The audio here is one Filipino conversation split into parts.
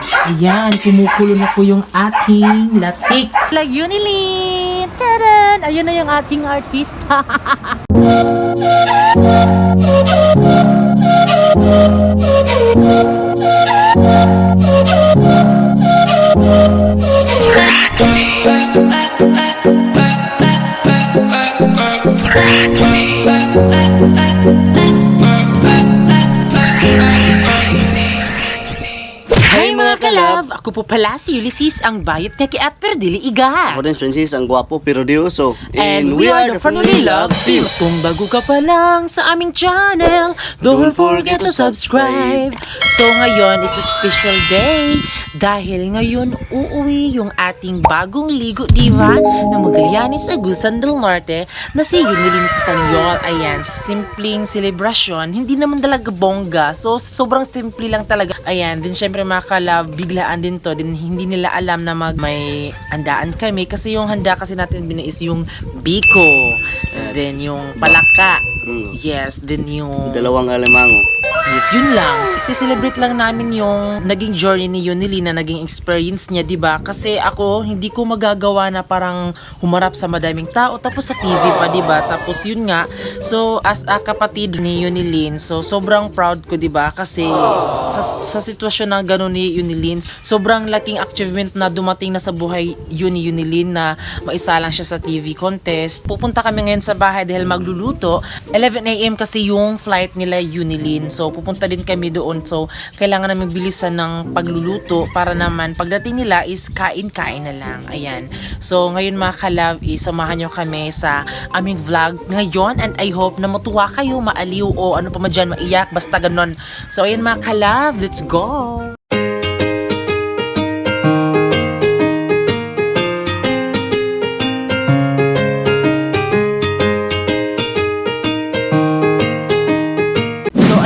Ayan, kumukulo na po yung ating latik. Like Unilin! Taran! Ayun na yung ating artista. Hi mga kalab! Ako po pala si Ulysses, ang bayot nga kiat pero dili iga. Ako din, Francis, ang gwapo pero di uso. And we are the Family Love Team. Kung bago ka pa lang sa aming channel, don't forget to subscribe. So ngayon is a special day dahil ngayon uuwi yung ating bagong ligo diva ng Magallanes, Agusan del Norte na si Unilin Espanyol. Ayan, simpleng celebration, hindi naman talaga bongga. So sobrang simple lang talaga. Ayan, din syempre mga kalab, biglaan din to. Din hindi nila alam na may handaan kami kasi yung handa kasi natin is yung biko. Then yung palaka. Yes, then yung Dalawang alimango. yes, yun lang. I-celebrate lang namin yung naging journey ni Yunili na naging experience niya, 'di ba? Kasi ako hindi ko magagawa na parang humarap sa madaming tao tapos sa TV pa, 'di ba? Tapos yun nga. So as a kapatid ni Yunilin, so sobrang proud ko, 'di ba? Kasi sa sitwasyon na gano'n ni Yunilin, sobrang laking achievement na dumating na sa buhay yun ni Yunilin na maisa lang siya sa TV contest. Pupunta kami ngayon sa bahay dahil magluluto. 11 AM kasi yung flight nila Yunilin. So pupunta din kami doon. So kailangan namin bilisan ng pagluluto para naman pagdating nila is kain-kain na lang. Ayan. So ngayon mga kalab, isamahan nyo kami sa aming vlog ngayon and I hope na matuwa kayo, maaliw o ano pa man dyan, maiyak, basta ganon. So ayan mga kalab, let's go!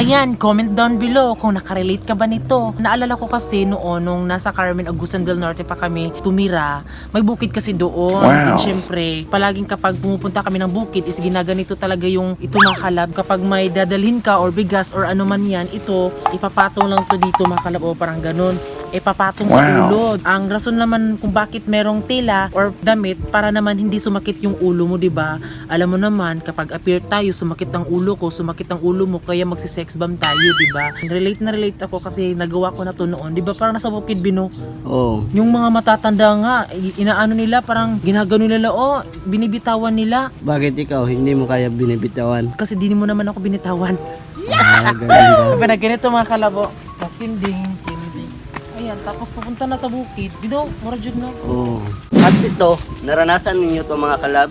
Ayan, comment down below kung nakarelate ka ba nito. Naalala ko kasi noon nung nasa Carmen, Agusan del Norte pa kami tumira, may bukid kasi doon. Wow. And syempre, palaging kapag pumupunta kami ng bukid is ginaganito talaga yung ito mga kalab. Kapag may dadalhin ka or bigas or ano man yan, ito, ipapatong lang to dito mga kalab o parang ganun. Ipapatong sa ulo. Ang rason naman kung bakit merong tela or damit para naman hindi sumakit yung ulo mo, 'di ba? Alam mo naman kapag appear tayo, sumakit ang ulo ko, sumakit ang ulo mo, kaya magsi-sex bomb tayo, 'di ba? Relate na relate ako kasi nagawa ko na to noon, 'di ba? Parang nasa bukid bino. Oh. Yung mga matatanda nga, inaano nila, parang ginagano nila, binibitawan nila. Bakit ikaw hindi mo kaya binibitawan? Kasi di mo naman ako binitawan. Ah, ganun ba? Kapag ganito mga kalabo, tinding. Ayan, tapos pupunta na sa bukid. Bino, mura jud na. Oh. At ito, naranasan ninyo to mga kalab.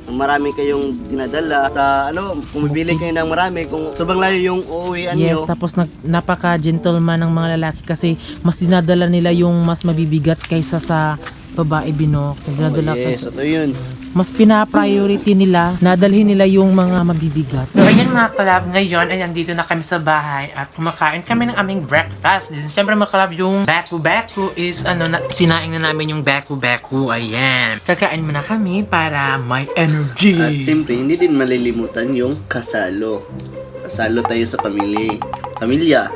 Kung marami kayong dinadala sa pumibili kayo ng marami, kung sobrang layo yung uuwian Yes, nyo. tapos napaka-gentleman ng mga lalaki kasi mas dinadala nila yung mas mabibigat kaysa sa babae, bino. Kung dinadala Yes, ito yun. mas pina-priority nila, nadalhin nila yung mga mabibigat. So ayan mga kalab, ngayon ay nandito na kami sa bahay at kumakain kami ng aming breakfast. Siyempre mga kalab, yung baku-baku is sinaing na namin yung baku-baku. Ayan. Kakain muna kami para may energy. At siyempre, hindi din malilimutan yung kasalo. Kasalo tayo sa pamilya.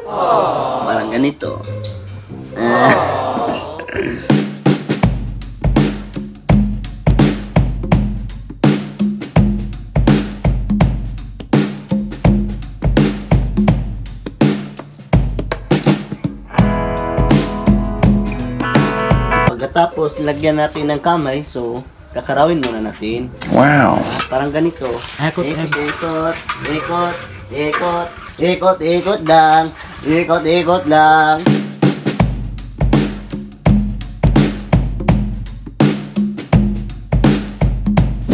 Parang ganito. Pagkatapos, lagyan natin ng kamay. So, kakarawin muna natin. Wow. Parang ganito. Ikot, Ikot lang. Ikot lang.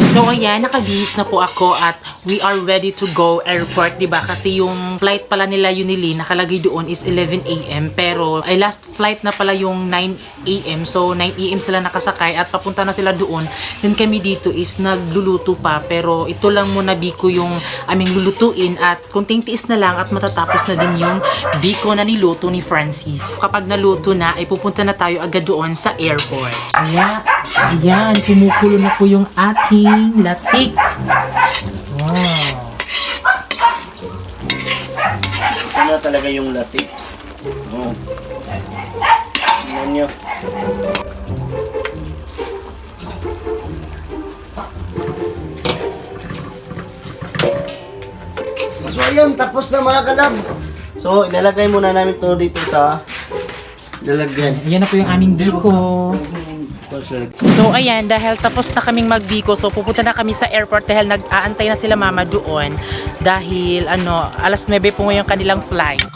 So ayan, nakabihis na po ako at we are ready to go airport, 'di ba? Kasi yung flight pala nila Unili nakalagay doon is 11 AM pero ay last flight na pala yung 9 AM. So 9 AM sila nakasakay at papunta na sila doon. Then kami dito is nagluluto pa pero ito lang muna biko yung aming lulutuin at kunting tiis na lang at matatapos na din yung biko na niluto ni Francis. Kapag naluto na ay pupunta na tayo agad doon sa airport. Ayan, kumukulo na po yung ating latik. Wow. Ano talaga yung latik? Oh. inyo. So ayun, tapos na mga kalab. So ilalagay muna namin to dito sa lalagyan. Ayan na po yung aming biko. So ayan, dahil tapos na kaming magbiko, so pupunta na kami sa airport dahil nag-aantay na sila mama doon. Dahil alas 9 po ngayon kanilang flight.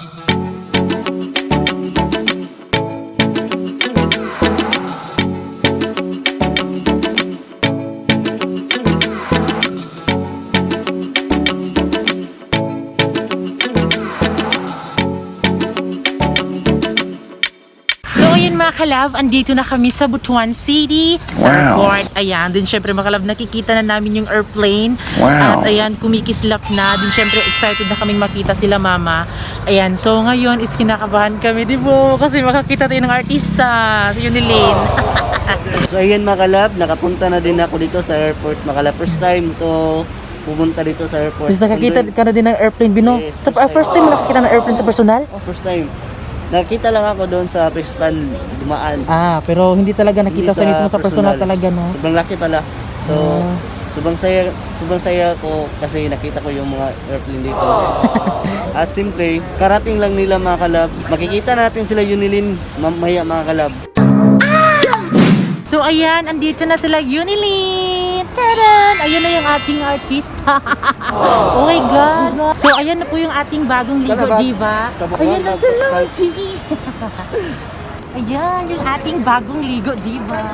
Mga kalab, andito na kami sa Butuan City, sa airport. Ayan, din syempre mga kalab, nakikita na namin yung airplane. At ayan, kumikislap na. Din syempre excited na kaming makita sila mama. Ayan, so ngayon is kinakabahan kami, di ba? Kasi makakita tayo ng artista, si Yunilin. So ayan mga kalab, nakapunta na din ako dito sa airport. Mga kalab, first time to pumunta dito sa airport. Tapos nakakita ka na din ng airplane, Bino? Yes, First time mo nakakita ng airplane sa personal? First time. Nakita lang ako doon sa Pispan dumaan. Pero hindi talaga nakita Hindi sa mismo sa personal talaga, no? Sobrang laki pala. So, sobrang saya ko kasi nakita ko yung mga airplane dito. At simple, karating lang nila mga kalab. Makikita natin sila Yunilin mamaya mga kalab. So ayan, andito na sila Yunilin. Taran! Ayun na yung ating artista. Oh my God. So ayan na po yung ating bagong Ligo Diva. Ayan na sila. Ayan, yung ating bagong Ligo Diva.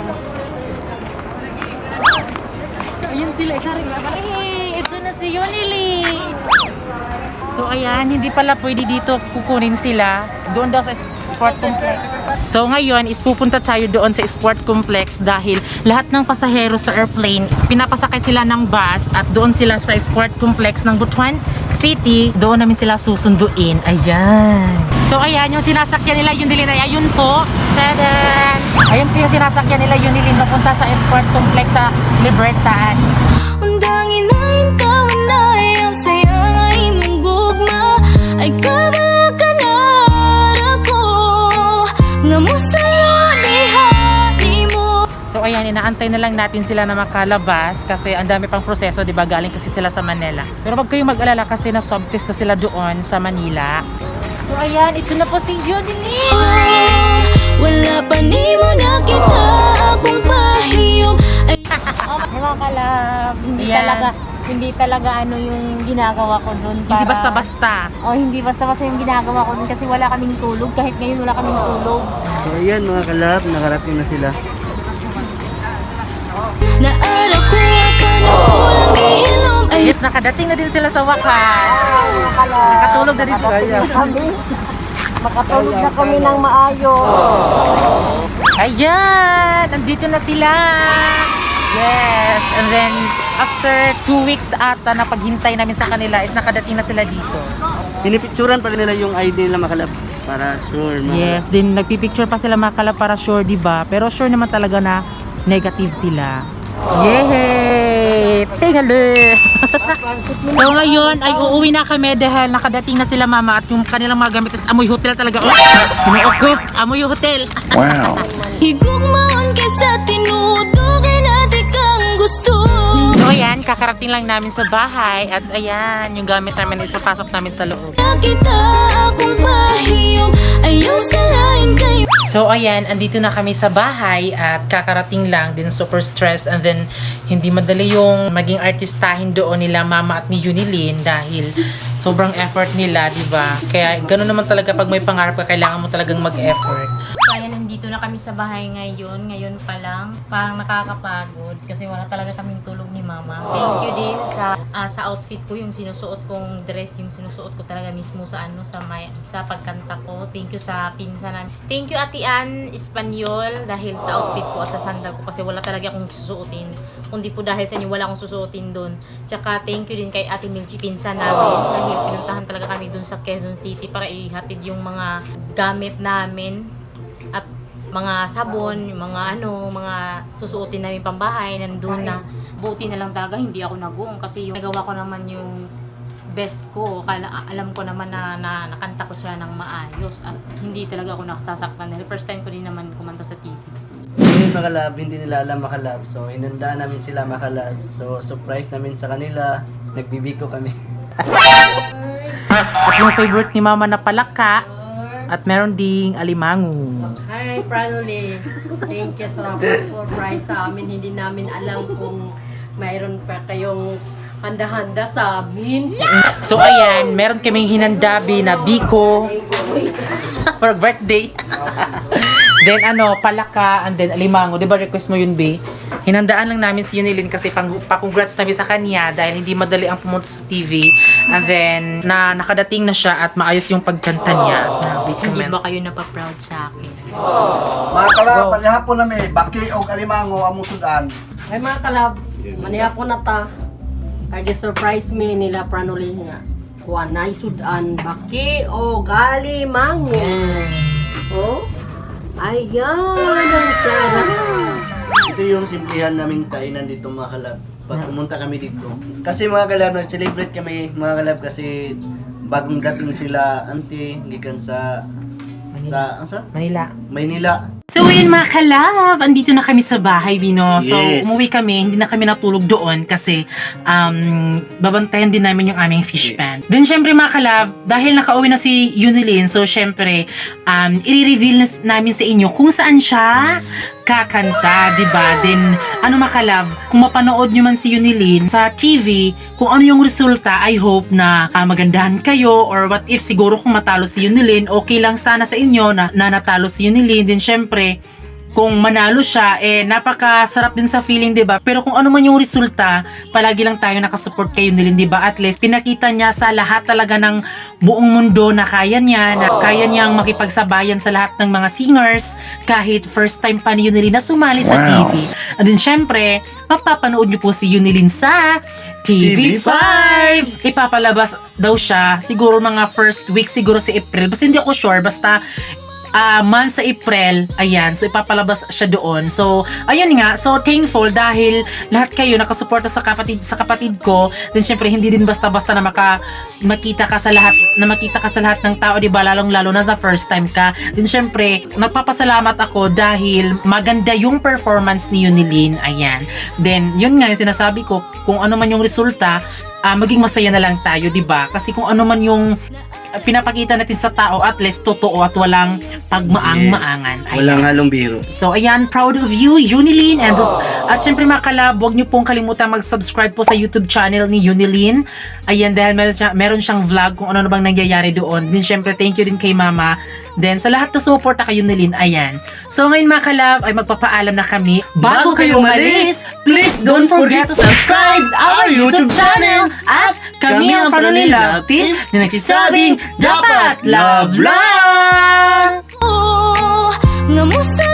Ayan sila. Hey, ito na si Yunilin. So ayan, hindi pala pwede dito kukunin sila. Doon daw sa sport complex. So ngayon is pupunta tayo doon sa sport complex dahil lahat ng pasahero sa airplane, pinapasakay sila ng bus at doon sila sa sport complex ng Butuan City. Doon namin sila susunduin. Ayan. So ayan, yung sinasakyan nila Yunilin ay ayun po. Tadan! Ayun po yung sinasakyan nila Yunilin papunta sa sport complex sa Libertad. Undangin na intawan na ang sayang ay mong gugma ay kabala ka na ako nga mo sa'yo ni mo. So ayan, inaantay na lang natin sila na makalabas kasi ang dami pang proseso, di ba? Galing kasi sila sa Manila. Pero wag kayong mag-alala kasi na swab test na sila doon sa Manila. So ayan, ito na po si Yunilin. Wala pa ni mo nakita akong pahiyom ay Mga kalab, Ayan. hindi talaga ano yung ginagawa ko doon para... Hindi basta-basta. Hindi basta-basta yung ginagawa ko doon kasi wala kaming tulog. Kahit ngayon wala kaming tulog. So ayan mga kalab, nakarating na sila. naara ko ka na kulang iinom ay Yes, nakadating na din sila sa wakas. Nakatulog na din sila. Makatulog na kami ng maayos. Ayan! Nandito na sila! Yes! And then, after 2 weeks ata na paghintay namin sa kanila is nakadating na sila dito. Pinipicturan pa nila yung ID nila mga kalab para sure. Yes, din nagpipicture pa sila mga kalab para sure, di ba? Pero sure naman talaga na negative sila. Yay! Tingale! So ngayon ay uuwi na kami dahil nakadating na sila mama at yung kanilang mga gamit is amoy hotel talaga. Oh! Pinuok amoy hotel. higugmaon kaysa tinutugin natin kang gusto. So ayan, kakarating lang namin sa bahay at ayan, yung gamit namin is papasok namin sa loob. Nakita akong pahiyom ayaw salain kayo. So ayan, andito na kami sa bahay at kakarating lang din, super stress, and then hindi madali yung maging artistahin doon nila mama at ni Yunilin dahil sobrang effort nila, di ba? Kaya gano'n naman talaga pag may pangarap ka, kailangan mo talagang mag-effort. So ayan, nandito na kami sa bahay ngayon. Ngayon pa lang. Parang nakakapagod kasi wala talaga kaming tulog ni mama. Thank you din sa outfit ko, yung sinusuot kong dress, yung sinusuot ko talaga mismo sa sa pagkanta ko. Thank you sa pinsan namin. Thank you Ate Ann Espanyol dahil sa outfit ko at sa sandal ko kasi wala talaga akong susuotin. Kundi po dahil sa inyo wala akong susuotin doon. Tsaka thank you din kay Ate Milchi pinsan namin dahil pinuntahan talaga kami doon sa Quezon City para ihatid yung mga gamit namin at mga sabon, yung mga mga susuotin namin pambahay nandun na. Buti na lang talaga hindi ako nag-uong kasi yung nagawa ko naman yung best ko. Alam ko naman na nakanta ko siya ng maayos at hindi talaga ako nakasasaktan dahil first time ko din naman kumanta sa TV. Ngayon mga kalab, hindi nila alam mga kalab. So hinandaan namin sila mga kalab. So surprise namin sa kanila. Nagbibiko kami. At yung favorite ni Mama na palaka. At meron ding alimango. Hi, Pranoli. Thank you sa surprise sa amin. Hindi namin alam kung mayroon pa kayong handa-handa sa amin. So ayan, meron kaming hinandabi na biko for birthday. Then palaka, and then alimango. Diba request mo yun, B? Hinandaan lang namin si Yunilin kasi pa-congrats namin sa kanya dahil hindi madali ang pumunta sa TV. And then, nakadating na siya at maayos yung pagkanta niya. Hindi ba kayo napaproud sa akin? Mga kalab, panihapon na may baki o alimango among sudan. Ay mga kalab, manihapon na ta. Kaya surprise me nila Pranoli nga. Kuha na isudan baki o galimango. Oh? Ayan, ang sarap. Ito yung simplihan naming kainan dito mga kalab. Pag pumunta kami dito. Kasi mga kalab, nag-celebrate kami mga kalab kasi bagong dating sila auntie, gikan sa Maynila. So yun mga kalab, andito na kami sa bahay, Bino. So Yes. umuwi kami, hindi na kami natulog doon kasi babantayan din namin yung aming fish pan. Then syempre mga kalab, dahil nakauwi na si Yunilin, so syempre i-reveal namin sa inyo kung saan siya kakanta, diba? Then mga kalab, kung mapanood nyo man si Yunilin sa TV, kung ano yung resulta, I hope na magandahan kayo, or what if siguro kung matalo si Yunilin, okay lang sana sa inyo na natalo si Yunilin. Then syempre, kung manalo siya, napakasarap din sa feeling, diba? Pero kung ano man yung resulta, palagi lang tayo nakasupport kay Yunilin, diba? At least, pinakita niya sa lahat talaga ng buong mundo na kaya niya, na kaya niyang makipagsabayan sa lahat ng mga singers, kahit first time pa ni Yunilin na sumali sa TV. And then, syempre, mapapanood niyo po si Yunilin sa TV5! Ipapalabas daw siya, siguro mga first week, siguro si April. Basta hindi ako sure, basta month sa April, ayan, so ipapalabas siya doon. So, ayun nga, so thankful dahil lahat kayo nakasuporta sa kapatid ko. Then syempre hindi din basta-basta na makita ka sa lahat ng tao, di ba, lalong-lalo na sa first time ka. Then syempre, nagpapasalamat ako dahil maganda yung performance ni Yunilin, ayan. Then yun nga yung sinasabi ko, kung ano man yung resulta, maging masaya na lang tayo, di ba? Kasi kung ano man yung pinapakita natin sa tao, at least totoo at walang pagmaang-maangan. Ayan. Walang halong biro. So ayan, proud of you, Yunilin. At syempre mga kalab, huwag niyo pong kalimutan mag-subscribe po sa YouTube channel ni Yunilin. Ayan, dahil meron siyang vlog kung ano na bang nangyayari doon. Then syempre, thank you din kay Mama. Then sa lahat na sumuporta kay Yunilin, ayan. So ngayon mga kalab, ay magpapaalam na kami. Bago kayo umalis, please don't forget to subscribe our YouTube channel. At kami ang Pranoli Love Team na nagsisabing, dapat love lang! Nga mo sa